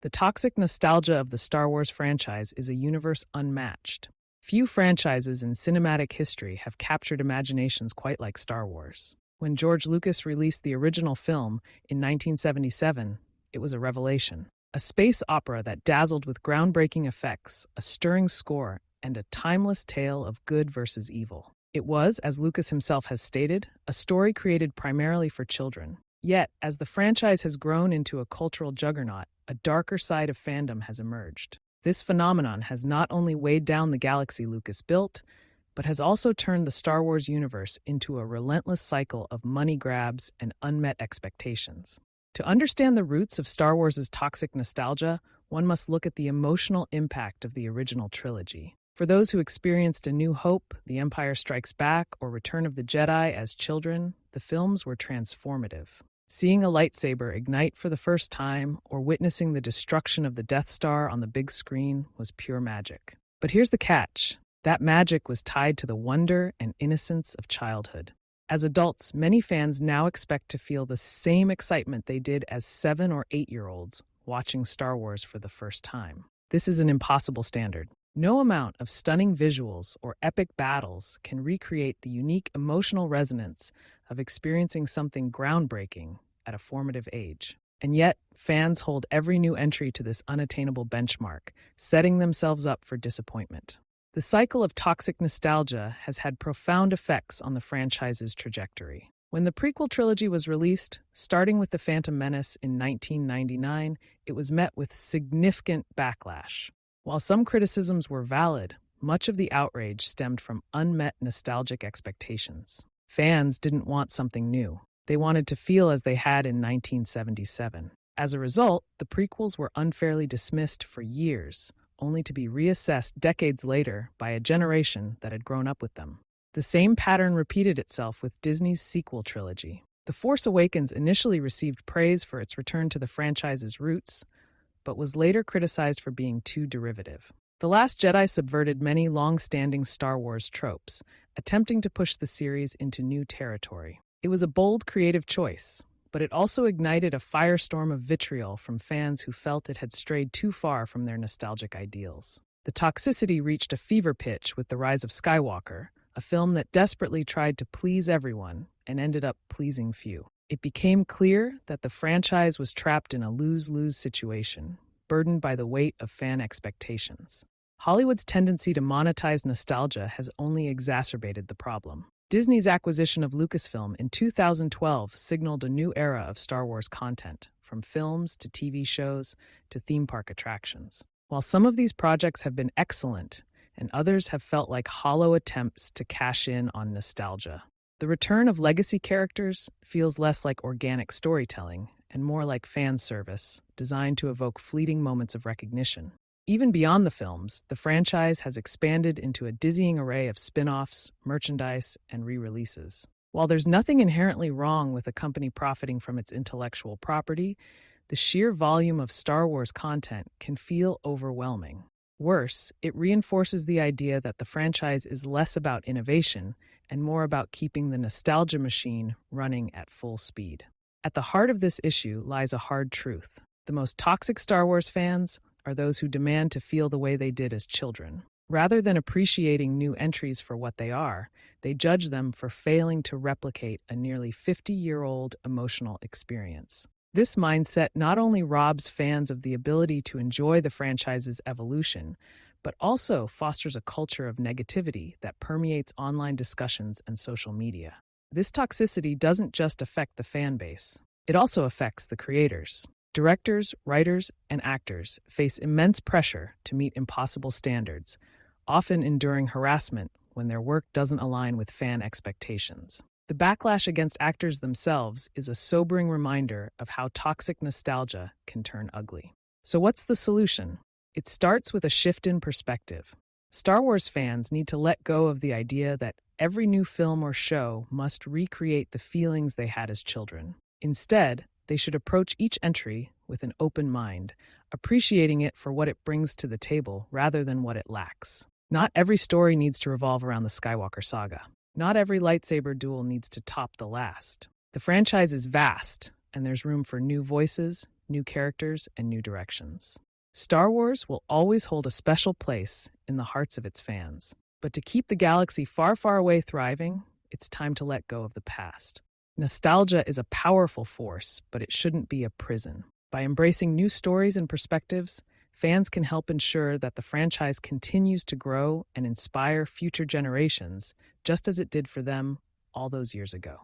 The toxic nostalgia of the Star Wars franchise is a universe unmatched. Few franchises in cinematic history have captured imaginations quite like Star Wars. When George Lucas released the original film in 1977, it was a revelation. A space opera that dazzled with groundbreaking effects, a stirring score, and a timeless tale of good versus evil. It was, as Lucas himself has stated, a story created primarily for children. Yet, as the franchise has grown into a cultural juggernaut, a darker side of fandom has emerged. This phenomenon has not only weighed down the galaxy Lucas built, but has also turned the Star Wars universe into a relentless cycle of money grabs and unmet expectations. To understand the roots of Star Wars' toxic nostalgia, one must look at the emotional impact of the original trilogy. For those who experienced A New Hope, The Empire Strikes Back, or Return of the Jedi as children, the films were transformative. Seeing a lightsaber ignite for the first time or witnessing the destruction of the Death Star on the big screen was pure magic. But here's the catch. That magic was tied to the wonder and innocence of childhood. As adults, many fans now expect to feel the same excitement they did as 7 or 8-year-olds watching Star Wars for the first time. This is an impossible standard. No amount of stunning visuals or epic battles can recreate the unique emotional resonance of experiencing something groundbreaking at a formative age. And yet, fans hold every new entry to this unattainable benchmark, setting themselves up for disappointment. The cycle of toxic nostalgia has had profound effects on the franchise's trajectory. When the prequel trilogy was released, starting with The Phantom Menace in 1999, it was met with significant backlash. While some criticisms were valid, much of the outrage stemmed from unmet nostalgic expectations. Fans didn't want something new. They wanted to feel as they had in 1977. As a result, the prequels were unfairly dismissed for years, only to be reassessed decades later by a generation that had grown up with them. The same pattern repeated itself with Disney's sequel trilogy. The Force Awakens initially received praise for its return to the franchise's roots, but was later criticized for being too derivative. The Last Jedi subverted many long-standing Star Wars tropes, attempting to push the series into new territory. It was a bold, creative choice, but it also ignited a firestorm of vitriol from fans who felt it had strayed too far from their nostalgic ideals. The toxicity reached a fever pitch with The Rise of Skywalker, a film that desperately tried to please everyone and ended up pleasing few. It became clear that the franchise was trapped in a lose-lose situation, burdened by the weight of fan expectations. Hollywood's tendency to monetize nostalgia has only exacerbated the problem. Disney's acquisition of Lucasfilm in 2012 signaled a new era of Star Wars content, from films to TV shows to theme park attractions. While some of these projects have been excellent, and others have felt like hollow attempts to cash in on nostalgia, the return of legacy characters feels less like organic storytelling and more like fan service, designed to evoke fleeting moments of recognition. Even beyond the films, the franchise has expanded into a dizzying array of spin-offs, merchandise, and re-releases. While there's nothing inherently wrong with a company profiting from its intellectual property, the sheer volume of Star Wars content can feel overwhelming. Worse, it reinforces the idea that the franchise is less about innovation and more about keeping the nostalgia machine running at full speed. At the heart of this issue lies a hard truth. The most toxic Star Wars fans are those who demand to feel the way they did as children. Rather than appreciating new entries for what they are, they judge them for failing to replicate a nearly 50-year-old emotional experience. This mindset not only robs fans of the ability to enjoy the franchise's evolution, but also fosters a culture of negativity that permeates online discussions and social media. This toxicity doesn't just affect the fan base, it also affects the creators. Directors, writers, and actors face immense pressure to meet impossible standards, often enduring harassment when their work doesn't align with fan expectations. The backlash against actors themselves is a sobering reminder of how toxic nostalgia can turn ugly. So what's the solution? It starts with a shift in perspective. Star Wars fans need to let go of the idea that every new film or show must recreate the feelings they had as children. Instead, they should approach each entry with an open mind, appreciating it for what it brings to the table rather than what it lacks. Not every story needs to revolve around the Skywalker saga. Not every lightsaber duel needs to top the last. The franchise is vast, and there's room for new voices, new characters, and new directions. Star Wars will always hold a special place in the hearts of its fans. But to keep the galaxy far, far away thriving, it's time to let go of the past. Nostalgia is a powerful force, but it shouldn't be a prison. By embracing new stories and perspectives, fans can help ensure that the franchise continues to grow and inspire future generations, just as it did for them all those years ago.